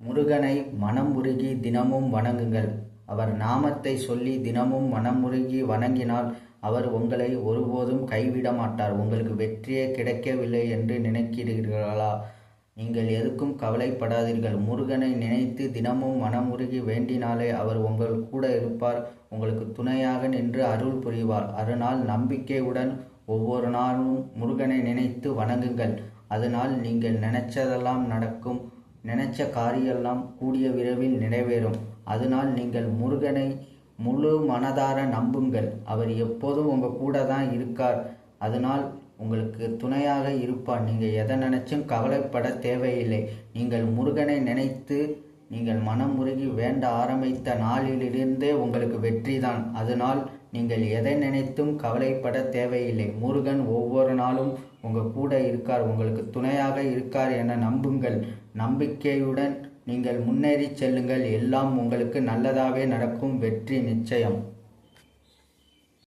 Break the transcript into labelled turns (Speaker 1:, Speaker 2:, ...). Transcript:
Speaker 1: முருகனை மனமுருகி தினமும் வணங்குங்கள். அவர் நாமத்தை சொல்லி தினமும் மனமுருகி வணங்கினால் அவர் உங்களை ஒருபோதும் கைவிட மாட்டார். உங்களுக்கு வெற்றியே கிடைக்கவில்லை என்று நினைக்கிறீர்களா? நீங்கள் எதுக்கும் கவலைப்படாதீர்கள். முருகனை நினைத்து தினமும் மனமுருகி வேண்டினாலே அவர் உங்கள் கூட இருப்பார். உங்களுக்கு துணையாக நின்று அருள் புரிவார். அதனால் நம்பிக்கையுடன் ஒவ்வொரு நாளும் முருகனை நினைத்து வணங்குங்கள். அதனால் நீங்கள் நினைச்சதெல்லாம் நடக்கும். நினைச்ச காரியெல்லாம் கூடிய விரைவில் நிறைவேறும். அதனால் நீங்கள் முருகனை முழு மனதார நம்புங்கள். அவர் எப்போதும் உங்கள் கூட தான் இருக்கார். அதனால் உங்களுக்கு துணையாக இருப்பார். நீங்கள் எதை நினைச்சும் கவலைப்பட தேவையில்லை. நீங்கள் முருகனை நினைத்து நீங்கள் மனமுருகி வேண்ட ஆரம்பித்த நாளிலிருந்தே உங்களுக்கு வெற்றி தான். அதனால் நீங்கள் எதை நினைத்தும் கவலைப்பட தேவையில்லை. முருகன் ஒவ்வொரு நாளும் உங்கள் கூட இருக்கார், உங்களுக்கு துணையாக இருக்கார் என நம்புங்கள். நம்பிக்கையுடன் நீங்கள் முன்னேறி செல்லுங்கள். எல்லாம் உங்களுக்கு நல்லதாகவே நடக்கும். வெற்றி நிச்சயம்.